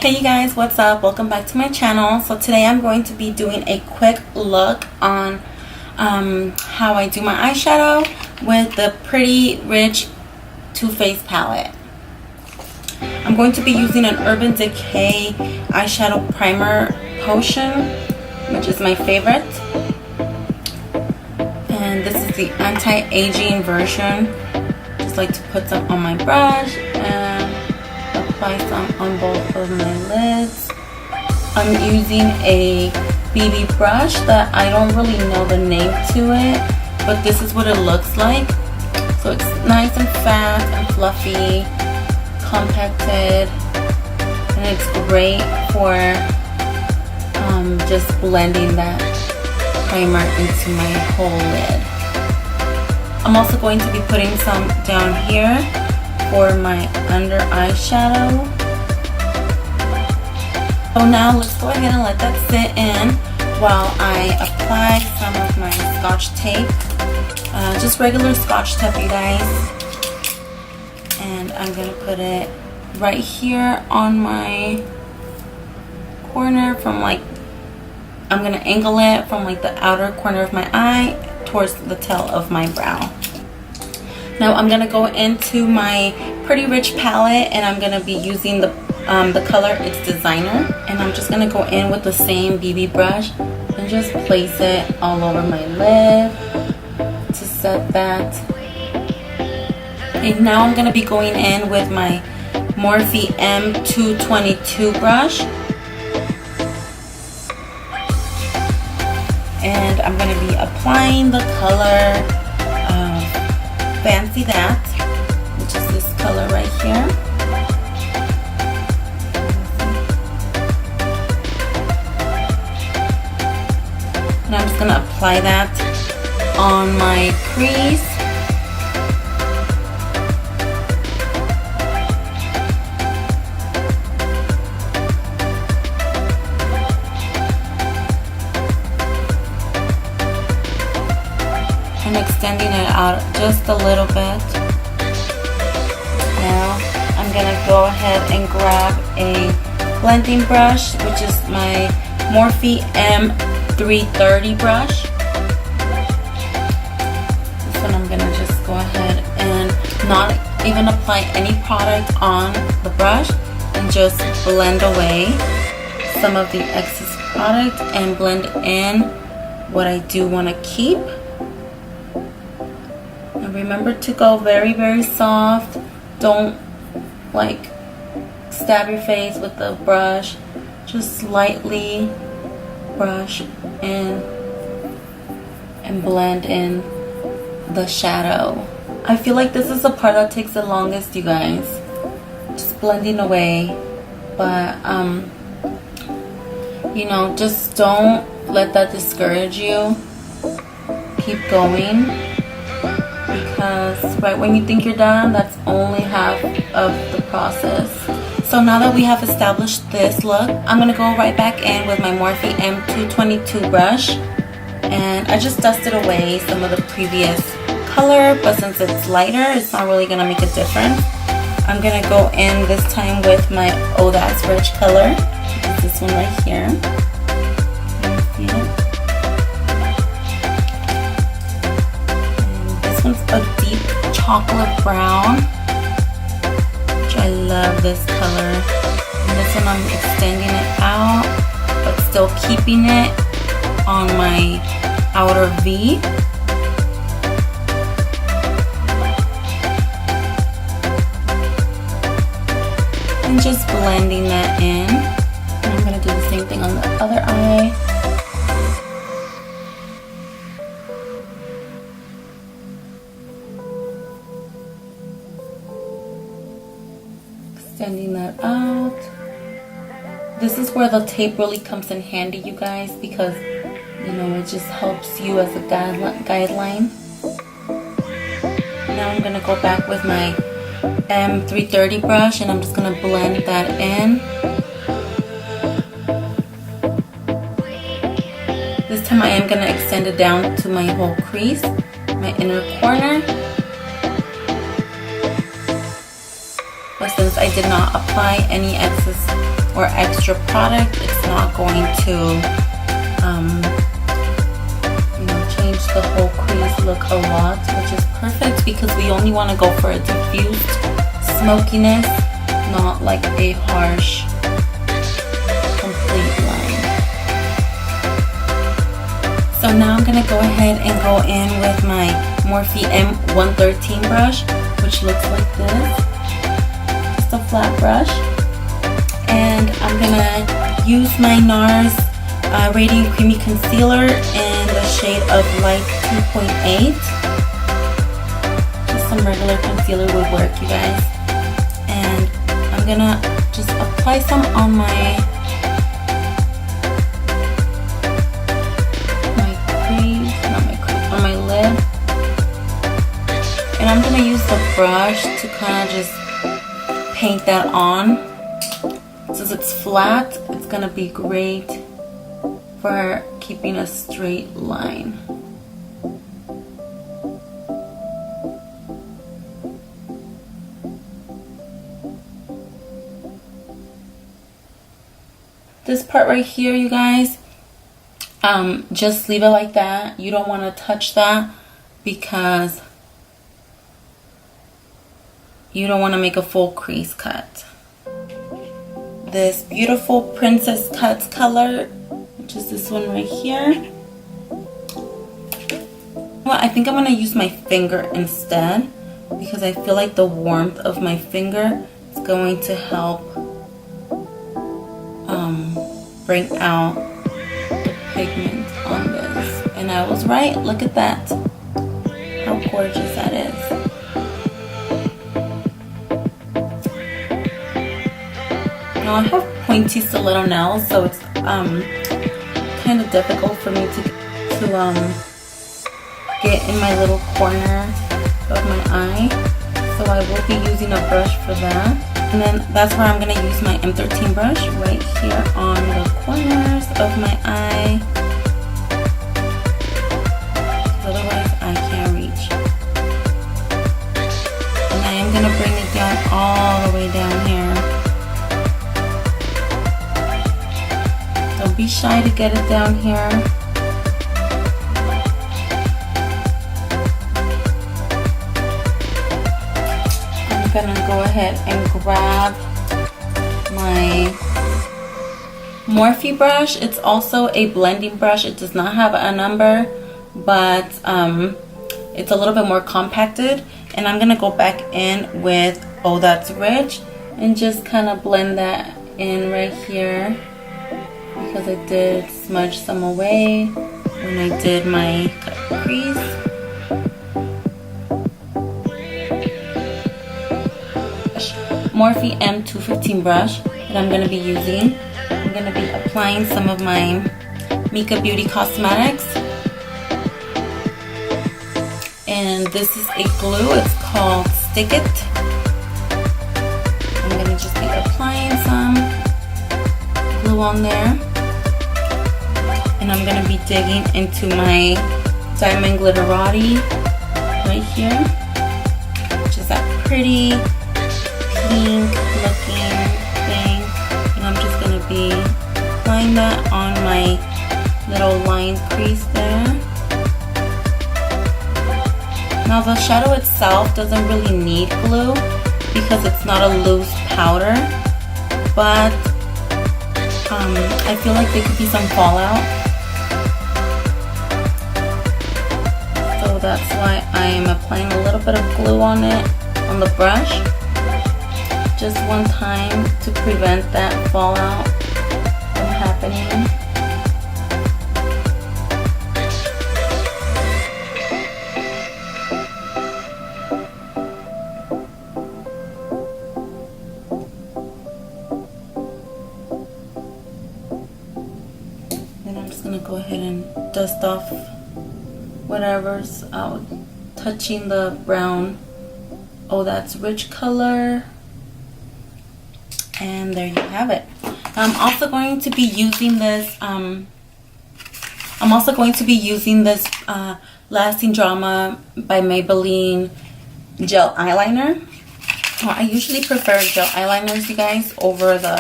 Hey you guys, what's up? Welcome back to my channel. So today I'm going to be doing a quick look on how I do my eyeshadow with the Pretty Rich Too Faced palette. I'm going to be using an Urban Decay eyeshadow primer potion, which is my favorite. And this is the anti-aging version. Just like to put some on my brush and apply some on both of my lids. I'm using a Bebe brush that I don't really know the name to it, but this is what it looks like. So it's nice and fat and fluffy, compacted, and it's great for just blending that primer into my whole lid. I'm also going to be putting some down here for my under eyeshadow. So now let's go ahead and let that sit in while I apply some of my Scotch Tape. Just regular Scotch Tape, you guys. And I'm gonna put it right here on my corner from I'm gonna angle it from the outer corner of my eye towards the tail of my brow. Now I'm gonna go into my Pretty Rich palette and I'm gonna be using the color It's Designer, and I'm just gonna go in with the same BB brush and just place it all over my lid to set that. And now I'm gonna be going in with my Morphe M222 brush, and I'm gonna be applying the color Fancy That, which is this color right here. And I'm just going to apply that on my crease. And extending it out just a little bit. Now I'm going to go ahead and grab a blending brush, which is my Morphe M330 brush. This one I'm going to just go ahead and not even apply any product on the brush and just blend away some of the excess product and blend in what I do want to keep. And remember to go very, very soft. Don't stab your face with the brush. Just lightly brush in and blend in the shadow. I feel like this is the part that takes the longest, you guys. Just blending away. But you know, just don't let that discourage you. Keep going, because right when you think you're done, that's only half of the process. So now that we have established this look, I'm going to go right back in with my Morphe M222 brush. And I just dusted away some of the previous color, but since it's lighter, it's not really going to make a difference. I'm going to go in this time with my Oh That's Rich color, which is this one right here. You see it? And this one's a deep chocolate brown. I love this color. And this one I'm extending it out, but still keeping it on my outer V. And just blending that in. And I'm going to do the same thing on the other eye. Extending that out. This is where the tape really comes in handy, you guys, because you know it just helps you as a guideline. Now I'm gonna go back with my M330 brush and I'm just gonna blend that in. This time I am gonna extend it down to my whole crease, my inner corner. But since I did not apply any excess or extra product, it's not going to you know, change the whole crease look a lot, which is perfect because we only want to go for a diffused smokiness, not like a harsh complete line. So now I'm gonna go ahead and go in with my Morphe M113 brush, which looks like this, just a flat brush. And I'm gonna use my NARS Radiant Creamy Concealer in the shade of Light 2.8. Just some regular concealer would work, you guys. And I'm gonna just apply some on my crease, not my crease, on my lid. And I'm gonna use the brush to kind of just paint that on. Since it's flat, it's gonna be great for keeping a straight line. This part right here, you guys, just leave it like that. You don't want to touch that because you don't want to make a full crease cut. This beautiful Princess Cuts color, which is this one right here. Well, I think I'm going to use my finger instead because I feel like the warmth of my finger is going to help bring out the pigment on this. And I was right. Look at that. How gorgeous that is. Now I have pointy stiletto nails, so it's kind of difficult for me to get in my little corner of my eye. So I will be using a brush for that. And then that's where I'm going to use my M13 brush right here on the corners of my eye. Otherwise I can't reach. And I am going to bring it down all the way down here. Don't be shy to get it down here. I'm gonna go ahead and grab my Morphe brush. It's also a blending brush. It does not have a number, but it's a little bit more compacted. And I'm gonna go back in with Oh That's Rich and just kind of blend that in right here because I did smudge some away when I did my crease. Morphe M215 brush that I'm going to be using. I'm going to be applying some of my Mica Beauty cosmetics. And this is a glue. It's called Stick It. I'm going to just be applying some glue on there. And I'm going to be digging into my Diamond Glitterati right here, which is that pretty pink looking thing, and I'm just going to be applying that on my little line crease there. Now the shadow itself doesn't really need glue because it's not a loose powder, but I feel like there could be some fallout, so that's why I am applying a little bit of glue on it on the brush. Just one time to prevent that fallout from happening. Then I'm just going to go ahead and dust off whatever's out, touching the brown Oh That's Rich color. And there you have it. I'm also going to be using this Lasting Drama by Maybelline gel eyeliner. I usually prefer gel eyeliners, you guys, over the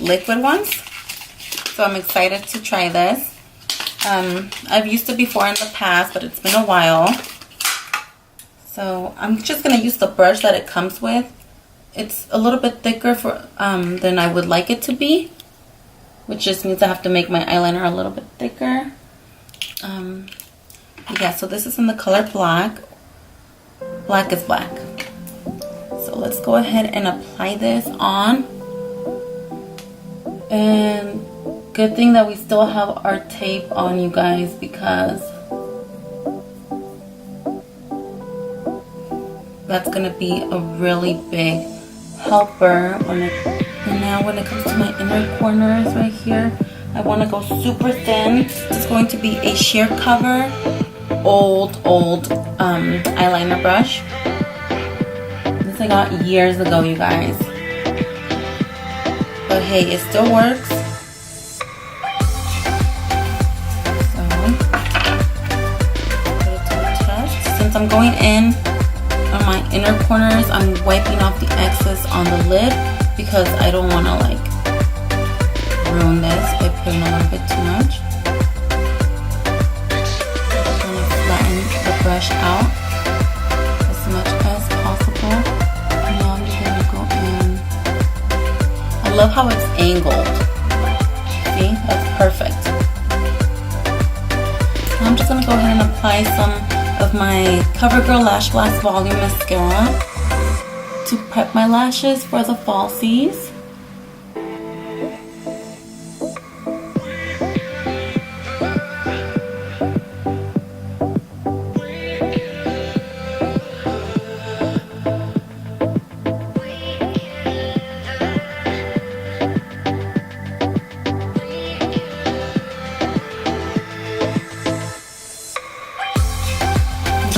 liquid ones. So I'm excited to try this. I've used it before in the past, but it's been a while. So I'm just going to use the brush that it comes with. It's a little bit thicker than I would like it to be, which just means I have to make my eyeliner a little bit thicker. Yeah, so this is in the color black. Black is black. So let's go ahead and apply this on. And good thing that we still have our tape on, you guys, because that's gonna be a really big helper and now when it comes to my inner corners right here, I want to go super thin. This is going to be a sheer cover old eyeliner brush. This I got years ago, you guys, but hey, it still works. So put it to the test. Since I'm going in on my inner corners, I'm wiping off the excess on the lid because I don't want to like ruin this by putting a little bit too much. I'm going to flatten the brush out as much as possible. And now I'm just going to go in. I love how it's angled. See, that's perfect. Now I'm just going to go ahead and apply some of my CoverGirl Lash-Blast Volume Mascara to prep my lashes for the falsies.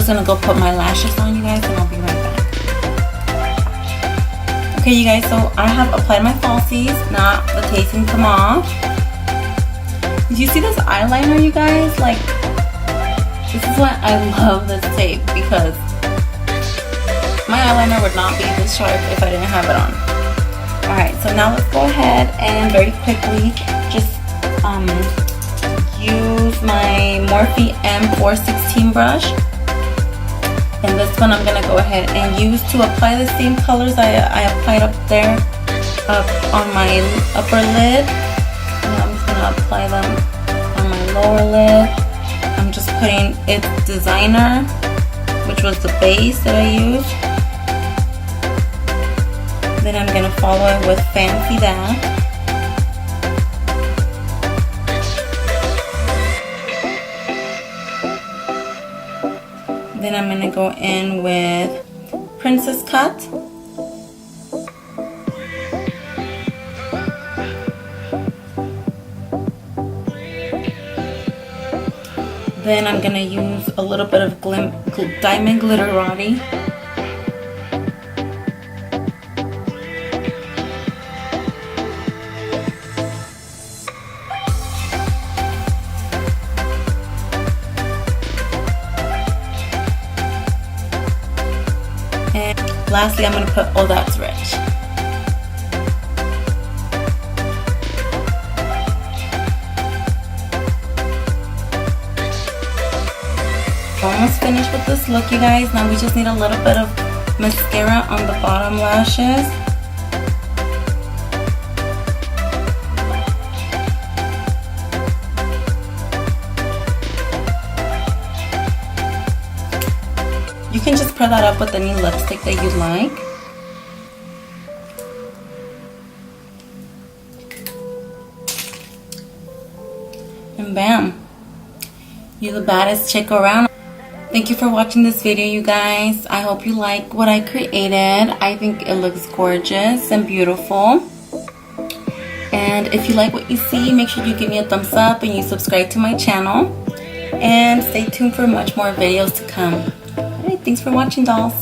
I'm gonna go put my lashes on, you guys, and I'll be right back. Okay, you guys, so I have applied my falsies. Now the tasting come off. Did you see this eyeliner, you guys? Like, this is why I love this tape, because my eyeliner would not be this sharp if I didn't have it on. Alright, so now let's go ahead and very quickly just use my Morphe M416 brush. And this one I'm going to go ahead and use to apply the same colors I applied up there, up on my upper lid. And I'm just going to apply them on my lower lid. I'm just putting its designer, which was the base that I used. Then I'm going to follow it with Fancy That. Then I'm going to go in with Princess Cut. Then I'm going to use a little bit of Diamond Glitterati. And lastly, I'm going to put Oh That's Rich. Almost finished with this look, you guys. Now we just need a little bit of mascara on the bottom lashes. You can just pair that up with any lipstick that you like. And bam, you're the baddest chick around. Thank you for watching this video, you guys. I hope you like what I created. I think it looks gorgeous and beautiful. And if you like what you see, make sure you give me a thumbs up and you subscribe to my channel. And stay tuned for much more videos to come. Alright, thanks for watching, dolls.